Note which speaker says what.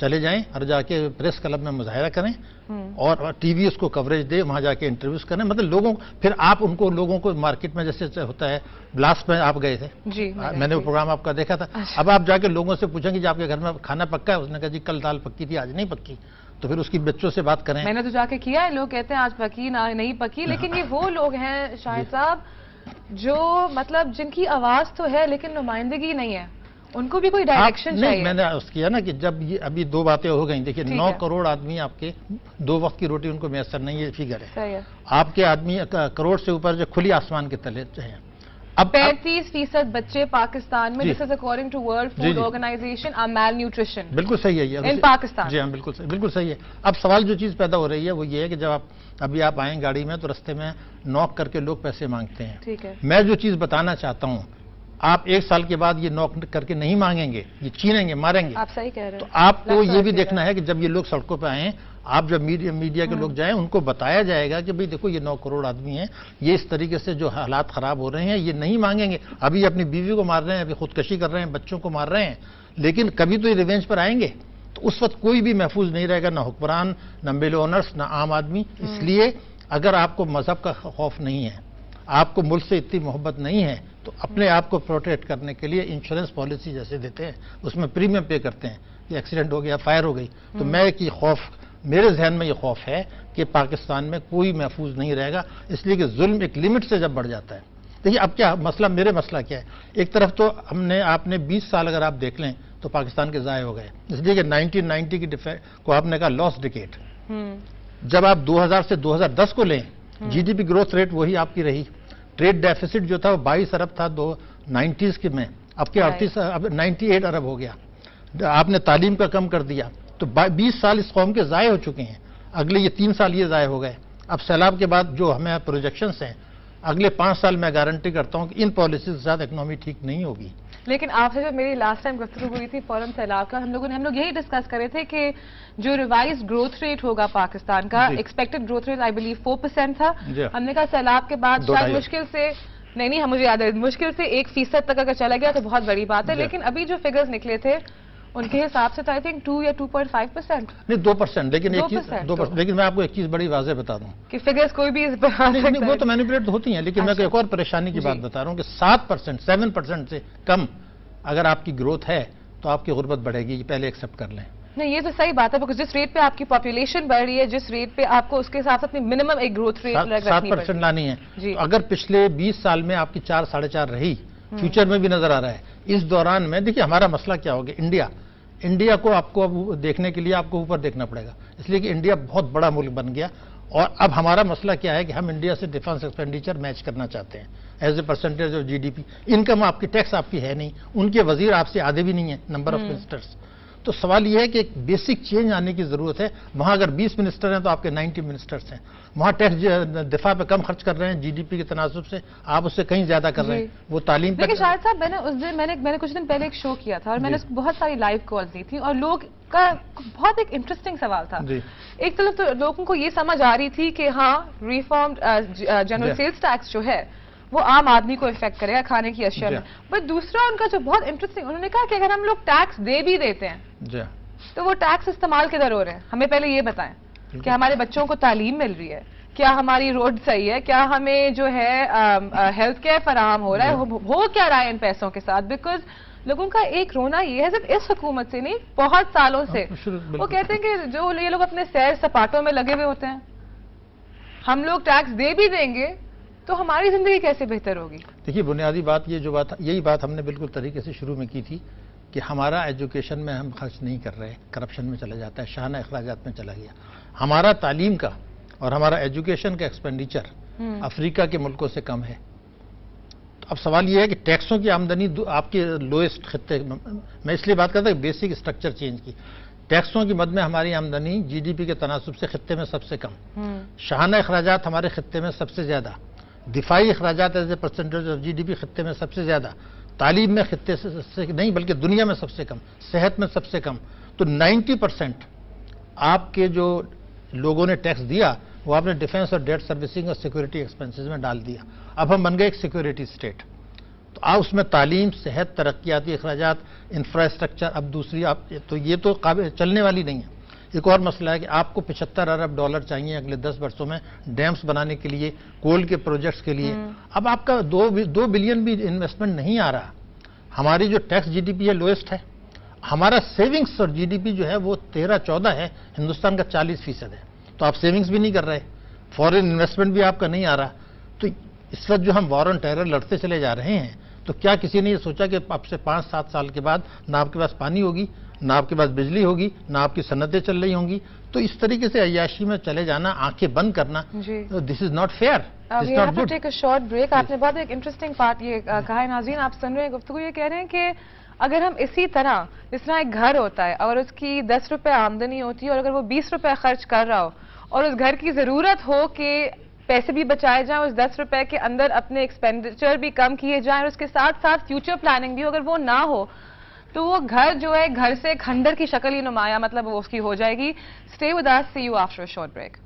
Speaker 1: چلے جائیں اور جا کے پریس کلب میں مظاہرہ کریں اور ٹی وی اس کو کوریج دے, وہاں جا کے انٹرویوز کریں, مطلب لوگوں پھر آپ ان کو لوگوں کو مارکیٹ میں جیسے ہوتا ہے, بلاسٹ میں آپ گئے تھے,
Speaker 2: جی
Speaker 1: میں نے وہ پروگرام آپ کا دیکھا تھا. اب آپ جا کے لوگوں سے پوچھیں کہ جی آپ کے گھر میں کھانا پکا ہے, اس نے کہا جی کل دال پکی تھی آج نہیں پکی, تو پھر اس کی بچوں سے بات کریں.
Speaker 2: میں نے تو جا کے کیا ہے, لوگ کہتے ہیں آج پکی نہیں پکی, لیکن یہ وہ لوگ ہیں شاہد صاحب جو مطلب جن کی آواز تو ہے لیکن نمائندگی نہیں ہے, ان کو بھی کوئی ڈائریکشن چاہیے.
Speaker 1: میں نے اس کیا نا کہ جب یہ ابھی 2 باتیں ہو گئیں, دیکھیے 9 کروڑ آدمی آپ کے 2 وقت کی روٹی ان کو میسر نہیں, یہ فگر ہے.
Speaker 2: صحیح ہے.
Speaker 1: آپ کے آدمی کروڑ سے اوپر جو کھلی آسمان کے تلے ہیں. اب
Speaker 2: 35% بچے پاکستان میں, this is according to World Food Organization, are malnutrition.
Speaker 1: بالکل صحیح ہے یہ
Speaker 2: ان پاکستان.
Speaker 1: جی ہاں بالکل صحیح ہے. اب سوال جو چیز پیدا ہو رہی ہے وہ یہ ہے کہ جب ابھی آپ آئیں گاڑی میں تو رستے میں نوک کر کے لوگ پیسے مانگتے ہیں.
Speaker 2: ٹھیک ہے.
Speaker 1: میں جو چیز بتانا چاہتا ہوں, آپ 1 سال کے بعد یہ نوک کر کے نہیں مانگیں گے, یہ چھینیں گے, ماریں گے.
Speaker 2: آپ صحیح کہہ رہے ہیں.
Speaker 1: تو آپ کو یہ بھی دیکھنا ہے کہ جب یہ لوگ سڑکوں پہ آئیں, آپ جب میڈیا کے لوگ جائیں, ان کو بتایا جائے گا کہ بھئی دیکھو یہ 9 کروڑ آدمی ہیں, یہ اس طریقے سے جو حالات خراب ہو رہے ہیں یہ نہیں مانگیں گے. ابھی اپنی بیوی کو مار رہے ہیں, ابھی خودکشی کر رہے ہیں, بچوں کو مار رہے ہیں, لیکن کبھی تو یہ ریونج پر آئیں گے. تو اس وقت کوئی بھی محفوظ نہیں رہے گا, نہ حکمران, نہ مل اونرس, نہ عام آدمی. اس لیے اگر آپ کو مذہب کا خوف نہیں ہے, آپ کو ملک سے اتنی محبت نہیں ہے, تو اپنے آپ کو پروٹیکٹ کرنے کے لیے انشورنس پالیسی جیسے دیتے ہیں اس میں پریمیم پے کرتے ہیں. کہ ایکسیڈنٹ ہو گیا, فائر ہو گئی, تو میرے ذہن میں یہ خوف ہے کہ پاکستان میں کوئی محفوظ نہیں رہے گا, اس لیے کہ ظلم ایک لمٹ سے جب بڑھ جاتا ہے. دیکھیے اب کیا مسئلہ, میرے مسئلہ کیا ہے, ایک طرف تو آپ نے 20 سال اگر آپ دیکھ لیں تو پاکستان کے ضائع ہو گئے, اس لیے کہ 1990 کی کو آپ نے کہا لاس ڈیکیڈ. جب آپ 2000 سے 2010 کو لیں, G D P growth rate وہی آپ کی رہی, ٹریڈ ڈیفیسٹ جو تھا وہ 22 ارب تھا 90s کے میں, اب کے 98 ارب ہو گیا. آپ نے تعلیم کا کم کر دیا, تو 20 سال اس قوم کے ضائع ہو چکے ہیں. اگلے یہ 3 سال یہ ضائع ہو گئے. اب سیلاب کے بعد جو ہمیں پروجیکشنز ہیں, اگلے 5 سال میں گارنٹی کرتا ہوں کہ ان پالیسیز کے ساتھ اکنامی ٹھیک نہیں ہوگی.
Speaker 2: لیکن آپ سے جب میری لاسٹ ٹائم گفتگو ہوئی تھی فوراً سیلاب کا, ہم لوگ یہی ڈسکس کرے تھے کہ جو ریوائز گروتھ ریٹ ہوگا پاکستان کا, expected growth rate I believe 4% تھا. ہم نے کہا سیلاب کے بعد شاید مشکل سے نہیں مجھے یاد ہے, مشکل سے 1% تک اگر چلا گیا تو بہت بڑی بات ہے. لیکن ابھی جو فگرز نکلے تھے ان کے حساب سے تو آئی تھنک 2 یا 2.5%. نہیں
Speaker 1: 2%, لیکن میں آپ کو ایک چیز بڑی واضح بتا دوں
Speaker 2: کہ فگرز کوئی بھی
Speaker 1: وہ تو مینیپولیٹ ہوتی ہیں, لیکن میں ایک اور پریشانی کی بات بتا رہا ہوں کہ 7% سے کم اگر آپ کی گروتھ ہے تو آپ کی غربت بڑھے گی, یہ پہلے ایکسپٹ کر لیں.
Speaker 2: نہیں یہ تو صحیح بات ہے, جس ریٹ پہ آپ کی پاپولیشن بڑھ رہی ہے, جس ریٹ پہ آپ کو اس کے حساب سے اپنی منیمم ایک گروتھ ریٹ
Speaker 1: 7% لانی ہے. اگر پچھلے 20 سال میں آپ کی 4-4.5 رہی, فیوچر میں بھی نظر آ رہا ہے, اس دوران میں دیکھیے ہمارا مسئلہ کیا ہوگا, انڈیا کو آپ کو اب دیکھنے کے لیے آپ کو اوپر دیکھنا پڑے گا, اس لیے کہ انڈیا بہت بڑا ملک بن گیا. اور اب ہمارا مسئلہ کیا ہے کہ ہم انڈیا سے ڈیفنس ایکسپینڈیچر میچ کرنا چاہتے ہیں as a percentage of G D P. Income آپ کی, ٹیکس آپ کی ہے نہیں, ان کے وزیر آپ سے آدھے بھی نہیں ہیں, نمبر آف منسٹرز. تو سوال یہ ہے کہ ایک بیسک چینج آنے کی ضرورت ہے. وہاں اگر 20 منسٹر ہیں تو آپ کے 90 منسٹرز ہیں. وہاں ٹیکس دفاع پہ کم خرچ کر رہے ہیں جی ڈی پی کے تناسب سے, آپ اس سے کہیں زیادہ کر رہے ہیں. وہ تعلیم پہ.
Speaker 2: لیکن شاہد صاحب میں نے اس دن میں نے کچھ دن پہلے ایک شو کیا تھا اور میں نے بہت ساری لائیو کالز دی تھی, اور لوگ کا بہت ایک انٹرسٹنگ سوال تھا. ایک طرف تو لوگوں کو یہ سمجھ آ رہی تھی کہ ہاں ریفارمڈ جنرل سیلز ٹیکس جو ہے وہ عام آدمی کو افیکٹ کرے گا کھانے کی اشیاء میں. بٹ دوسرا ان کا جو بہت انٹرسٹنگ, انہوں نے کہا کہ اگر ہم لوگ ٹیکس دے بھی دیتے ہیں تو وہ ٹیکس استعمال کدھر ہو رہے ہیں, ہمیں پہلے یہ بتائیں کہ ہمارے بچوں کو تعلیم مل رہی ہے, کیا ہماری روڈ صحیح ہے, کیا ہمیں جو ہے ہیلتھ کیئر فراہم ہو رہا ہے, ہو کیا رہا ہے ان پیسوں کے ساتھ. بیکاز لوگوں کا ایک رونا یہ ہے, صرف اس حکومت سے نہیں بہت سالوں سے, وہ کہتے ہیں کہ جو یہ لوگ اپنے سیر سپاٹوں میں لگے ہوئے ہوتے ہیں, ہم لوگ ٹیکس دے بھی دیں گے تو ہماری زندگی کیسے بہتر ہوگی.
Speaker 1: دیکھیے بنیادی بات یہ جو بات, یہی بات ہم نے بالکل طریقے سے شروع میں کی تھی کہ ہمارا ایجوکیشن میں ہم خرچ نہیں کر رہے, کرپشن میں چلا جاتا ہے, شاہانہ اخراجات میں چلا گیا. ہمارا تعلیم کا اور ہمارا ایجوکیشن کا ایکسپینڈیچر افریقہ کے ملکوں سے کم ہے. تو اب سوال یہ ہے کہ ٹیکسوں کی آمدنی آپ کے لوئسٹ خطے, میں اس لیے بات کرتا ہوں بیسک اسٹرکچر چینج کی, ٹیکسوں کی مد میں ہماری آمدنی جی ڈی پی کے تناسب سے خطے میں سب سے کم, شاہانہ اخراجات ہمارے خطے میں سب سے زیادہ, دفاعی اخراجات as a percentage of G D P خطے میں سب سے زیادہ, تعلیم میں خطے سے نہیں بلکہ دنیا میں سب سے کم, صحت میں سب سے کم. تو 90% آپ کے جو لوگوں نے ٹیکس دیا وہ آپ نے ڈیفنس اور ڈیٹ سروسنگ اور سیکورٹی ایکسپنسز میں ڈال دیا. اب ہم بن گئے ایک سیکورٹی اسٹیٹ. تو آپ اس میں تعلیم، صحت، ترقیاتی اخراجات، انفراسٹرکچر، اب دوسری تو یہ تو قابل چلنے والی نہیں ہے۔ ایک اور مسئلہ ہے کہ آپ کو $75 ارب چاہیے اگلے 10 برسوں میں ڈیمز بنانے کے لیے، کول کے پروجیکٹس کے لیے۔ اب آپ کا 2 بلین بھی انویسٹمنٹ نہیں آ رہا۔ ہماری جو ٹیکس جی ڈی پی ہے لوئسٹ ہے، ہمارا سیونگز اور جی ڈی پی جو ہے وہ 13-14 ہے، ہندوستان کا 40% ہے۔ تو آپ سیونگز بھی نہیں کر رہے، فورن انویسٹمنٹ بھی آپ کا نہیں آ رہا۔ تو اس وقت جو ہم وار آن ٹیرر لڑتے چلے جا رہے ہیں، تو کیا کسی نے یہ سوچا کہ اب سے 5-7 سال کے بعد نہ آپ کے پاس پانی ہوگی، نہ آپ کے پاس بجلی ہوگی، نہ آپ کی صنعتیں چل رہی ہوں گی؟ تو اس طریقے سے عیاشی میں چلے جانا، آنکھیں بند کرنا، this is not fair, this not good.
Speaker 2: Take a short break. آپ نے بہت ایک انٹرسٹنگ پارٹ یہ کہا ہے، ناظرین آپ سن رہے ہیں گفتگو، یہ کہہ رہے ہیں کہ اگر ہم اسی طرح جس طرح ایک گھر ہوتا ہے اور اس کی 10 روپے آمدنی ہوتی ہے اور اگر وہ 20 روپے خرچ کر رہا ہو اور اس گھر کی ضرورت ہو کہ پیسے بھی بچائے جائیں، اس 10 روپے کے اندر اپنے ایکسپینڈیچر بھی کم کیے جائیں اور اس کے ساتھ ساتھ فیوچر پلاننگ بھی، اگر وہ نہ ہو تو وہ گھر جو ہے گھر سے کھنڈر کی شکل ہی نمایاں مطلب وہ اس کی ہو جائے گی۔ Stay with us, see you after a short break.